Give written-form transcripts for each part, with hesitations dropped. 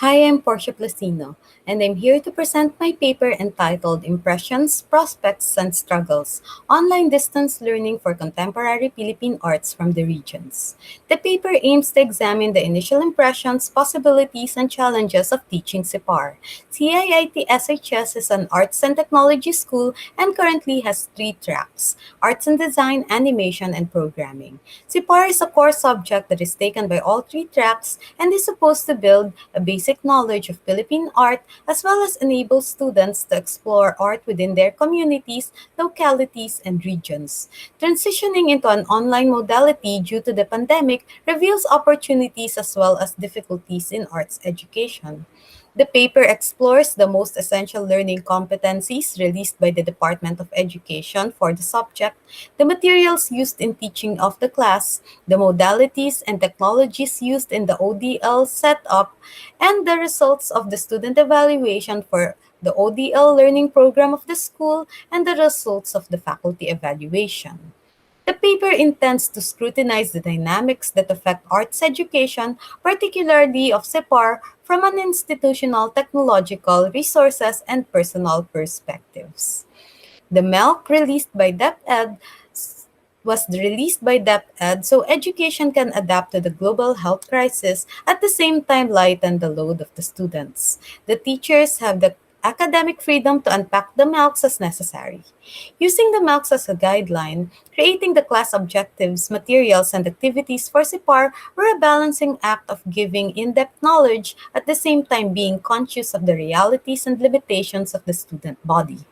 Hi, I'm Portia Placino, and I'm here to present my paper entitled Impressions, Prospects, and Struggles Online Distance Learning for Contemporary Philippine Arts from the Regions. The paper aims to examine the initial impressions, possibilities, and challenges of teaching CIPAR. CIIT SHS is an arts and technology school and currently has three tracks: arts and design, animation, and programming. CIPAR is a core subject that is taken by all three tracks and is supposed to build a basic knowledge of Philippine art as well as enable students to explore art within their communities, localities, and regions. Transitioning into an online modality due to the pandemic reveals opportunities as well as difficulties in arts education. The paper explores the most essential learning competencies released by the Department of Education for the subject, the materials used in teaching of the class, the modalities and technologies used in the ODL setup, and the results of the student evaluation for the ODL learning program of the school and the results of the faculty evaluation. The paper intends to scrutinize the dynamics that affect arts education, particularly of CEPAR, from an institutional, technological, resources, and personal perspectives. The MILC was released by DepEd so education can adapt to the global health crisis at the same time lighten the load of the students. The teachers have the academic freedom to unpack the MALCs as necessary. Using the MALCs as a guideline, creating the class objectives, materials, and activities for CIPAR were a balancing act of giving in-depth knowledge at the same time being conscious of the realities and limitations of the student body.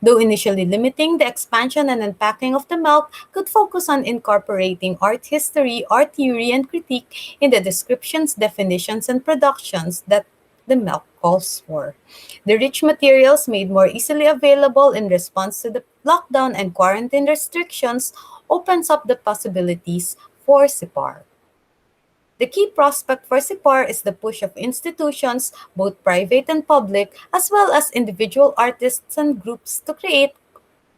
Though initially limiting the expansion and unpacking of the milk, could focus on incorporating art history, art theory, and critique in the descriptions, definitions, and productions that the milk calls for. The rich materials made more easily available in response to the lockdown and quarantine restrictions opens up the possibilities for SIPAR. The key prospect for SIPAR is the push of institutions, both private and public, as well as individual artists and groups to create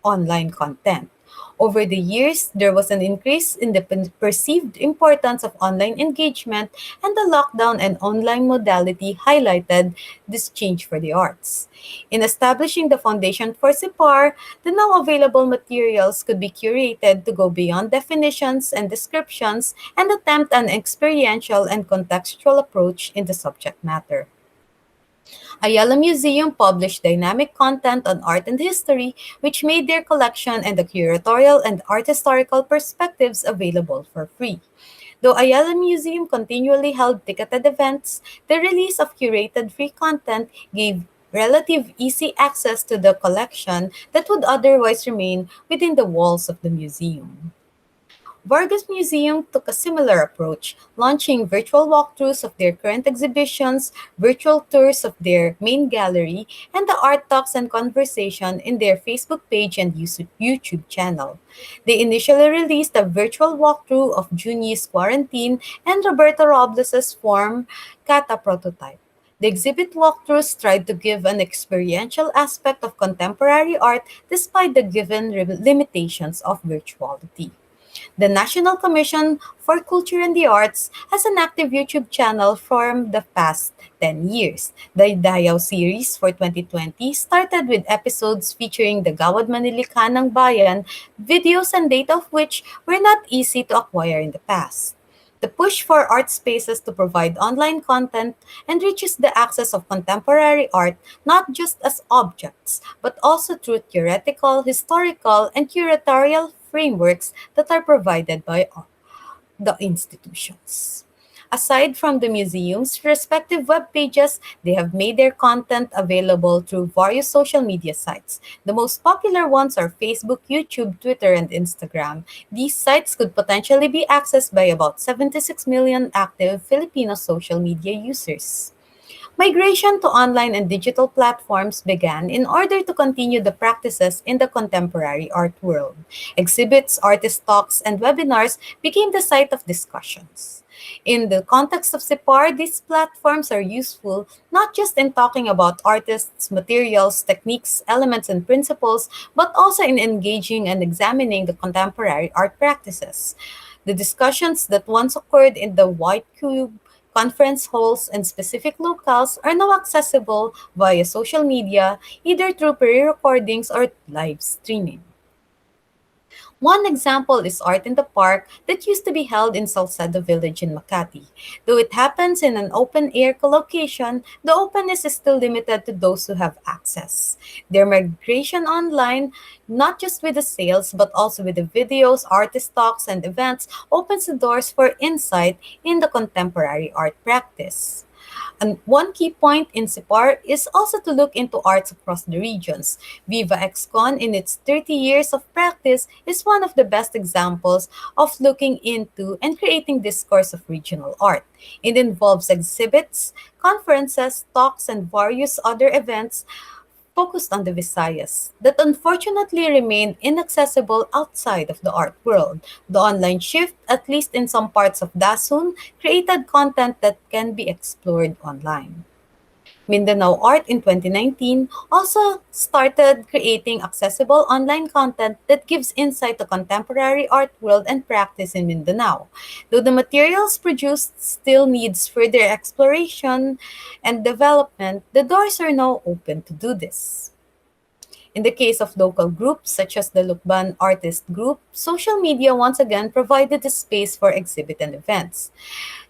online content. Over the years, there was an increase in the perceived importance of online engagement, and the lockdown and online modality highlighted this change for the arts. In establishing the foundation for SIPAR, the now available materials could be curated to go beyond definitions and descriptions and attempt an experiential and contextual approach in the subject matter. Ayala Museum published dynamic content on art and history, which made their collection and the curatorial and art historical perspectives available for free. Though Ayala Museum continually held ticketed events, the release of curated free content gave relative easy access to the collection that would otherwise remain within the walls of the museum. Vargas Museum took a similar approach, launching virtual walkthroughs of their current exhibitions, virtual tours of their main gallery, and the art talks and conversation in their Facebook page and YouTube channel. They initially released a virtual walkthrough of Juni's Quarantine and Roberto Robles' Form Kata prototype. The exhibit walkthroughs tried to give an experiential aspect of contemporary art despite the given limitations of virtuality. The National Commission for Culture and the Arts has an active YouTube channel for the past 10 years. The Dayaw series for 2020 started with episodes featuring the Gawad Manilikan ng Bayan, videos and data of which were not easy to acquire in the past. The push for art spaces to provide online content enriches the access of contemporary art not just as objects, but also through theoretical, historical, and curatorial frameworks that are provided by the institutions. Aside from the museum's respective web pages, they have made their content available through various social media sites. The most popular ones are Facebook, YouTube, Twitter, and Instagram. These sites could potentially be accessed by about 76 million active Filipino social media users. Migration to online and digital platforms began in order to continue the practices in the contemporary art world. Exhibits, artist talks, and webinars became the site of discussions. In the context of SIPAR, these platforms are useful not just in talking about artists, materials, techniques, elements, and principles, but also in engaging and examining the contemporary art practices. The discussions that once occurred in the White Cube Conference halls and specific locales are now accessible via social media, either through pre-recordings or live streaming. One example is Art in the Park that used to be held in Salcedo Village in Makati. Though it happens in an open-air location, the openness is still limited to those who have access. Their migration online, not just with the sales but also with the videos, artist talks, and events, opens the doors for insight in the contemporary art practice. And one key point in CIPAR is also to look into arts across the regions. Viva ExCon, in its 30 years of practice, is one of the best examples of looking into and creating discourse of regional art. It involves exhibits, conferences, talks, and various other events focused on the Visayas that unfortunately remain inaccessible outside of the art world. The online shift, at least in some parts of Dasun, created content that can be explored online. Mindanao Art in 2019 also started creating accessible online content that gives insight to contemporary art world and practice in Mindanao. Though the materials produced still needs further exploration and development, the doors are now open to do this. In the case of local groups such as the Lukban Artist Group, social media once again provided a space for exhibit and events.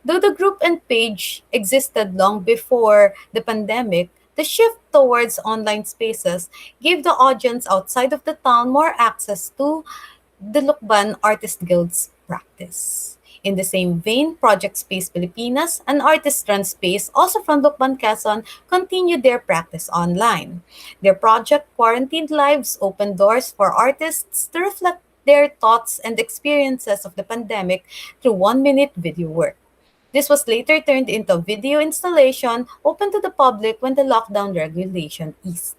Though the group and page existed long before the pandemic, the shift towards online spaces gave the audience outside of the town more access to the Lukban Artist Guild's practice. In the same vein, Project Space Pilipinas, an artist-run space also from Lukban, Quezon, continued their practice online. Their project Quarantined Lives opened doors for artists to reflect their thoughts and experiences of the pandemic through one-minute video work. This was later turned into a video installation open to the public when the lockdown regulation eased.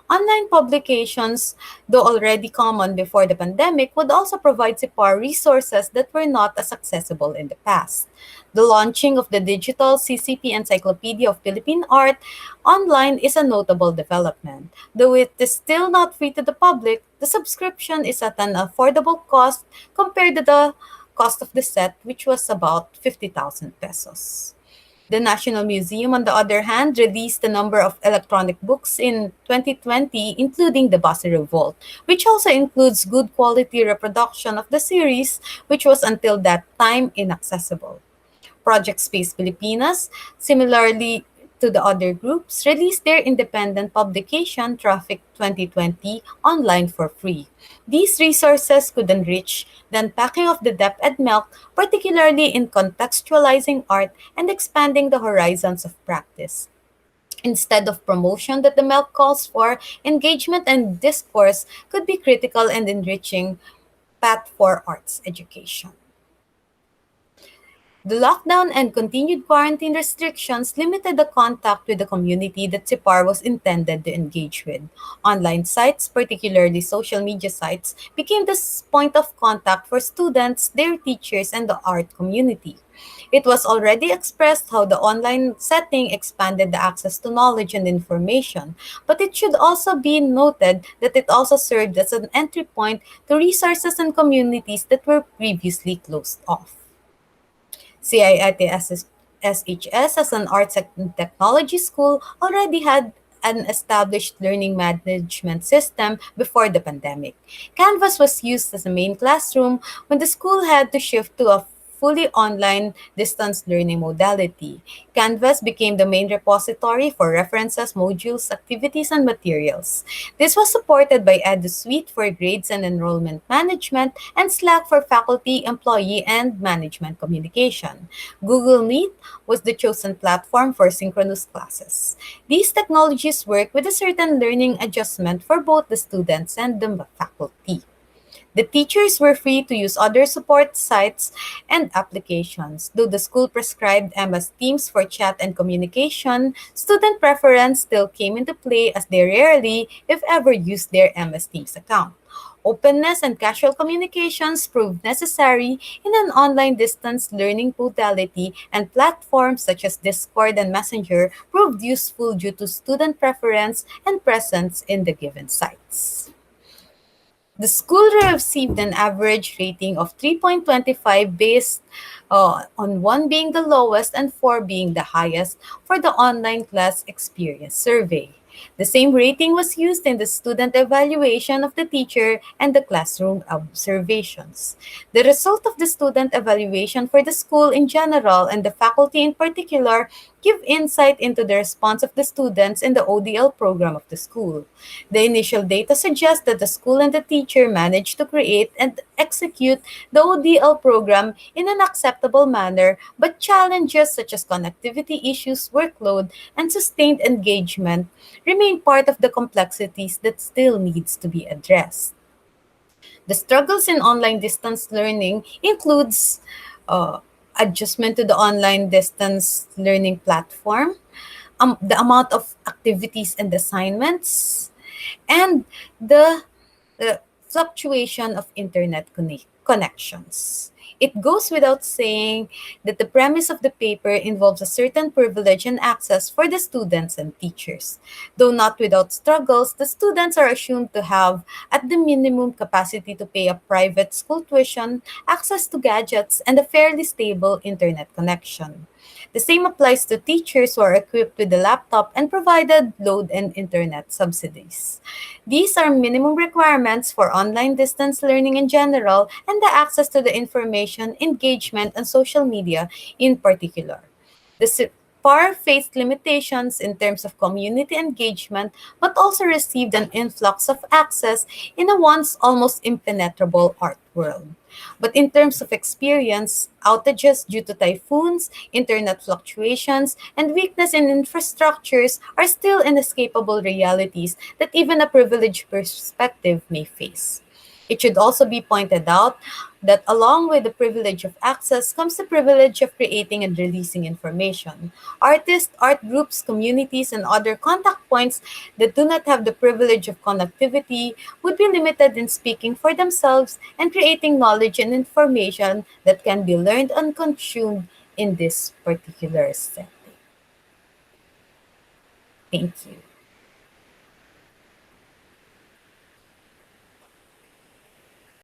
Online publications, though already common before the pandemic, would also provide CIPAR resources that were not as accessible in the past. The launching of the digital CCP Encyclopedia of Philippine Art online is a notable development. Though it is still not free to the public, the subscription is at an affordable cost compared to the cost of the set, which was about 50,000 pesos. The National Museum, on the other hand, released a number of electronic books in 2020, including the Basi Revolt, which also includes good quality reproduction of the series, which was until that time inaccessible. Project Space Pilipinas, similarly to the other groups, released their independent publication, Traffic 2020, online for free. These resources could enrich the unpacking of the DepEd milk, particularly in contextualizing art and expanding the horizons of practice. Instead of promotion that the milk calls for, engagement and discourse could be critical and enriching path for arts education. The lockdown and continued quarantine restrictions limited the contact with the community that CIPAR was intended to engage with. Online sites, particularly social media sites, became the point of contact for students, their teachers, and the art community. It was already expressed how the online setting expanded the access to knowledge and information, but it should also be noted that it also served as an entry point to resources and communities that were previously closed off. CIIT SHS as an arts and technology school already had an established learning management system before the pandemic. Canvas was used as a main classroom when the school had to shift to a fully online distance learning modality. Canvas became the main repository for references, modules, activities, and materials. This was supported by EduSuite for grades and enrollment management and Slack for faculty, employee, and management communication. Google Meet was the chosen platform for synchronous classes. These technologies work with a certain learning adjustment for both the students and the faculty. The teachers were free to use other support sites and applications. Though the school prescribed MS Teams for chat and communication, student preference still came into play as they rarely, if ever, used their MS Teams account. Openness and casual communications proved necessary in an online distance learning modality, and platforms such as Discord and Messenger proved useful due to student preference and presence in the given sites. The school received an average rating of 3.25 based on 1 being the lowest and 4 being the highest for the online class experience survey. The same rating was used in the student evaluation of the teacher and the classroom observations. The result of the student evaluation for the school in general and the faculty in particular give insight into the response of the students in the ODL program of the school. The initial data suggests that the school and the teacher managed to create and execute the ODL program in an acceptable manner, but challenges such as connectivity issues, workload, and sustained engagement remain part of the complexities that still needs to be addressed. The struggles in online distance learning includes uh, adjustment to the online distance learning platform, the amount of activities and assignments, and the fluctuation of internet connections. It goes without saying that the premise of the paper involves a certain privilege and access for the students and teachers. Though not without struggles, the students are assumed to have, at the minimum, capacity to pay a private school tuition, access to gadgets, and a fairly stable internet connection. The same applies to teachers who are equipped with a laptop and provided load and internet subsidies. These are minimum requirements for online distance learning in general and the access to the information, engagement, and social media in particular. The PAR faced limitations in terms of community engagement, but also received an influx of access in a once almost impenetrable art world. But in terms of experience, outages due to typhoons, internet fluctuations, and weakness in infrastructures are still inescapable realities that even a privileged perspective may face. It should also be pointed out that along with the privilege of access comes the privilege of creating and releasing information. Artists, art groups, communities, and other contact points that do not have the privilege of connectivity would be limited in speaking for themselves and creating knowledge and information that can be learned and consumed in this particular setting. Thank you.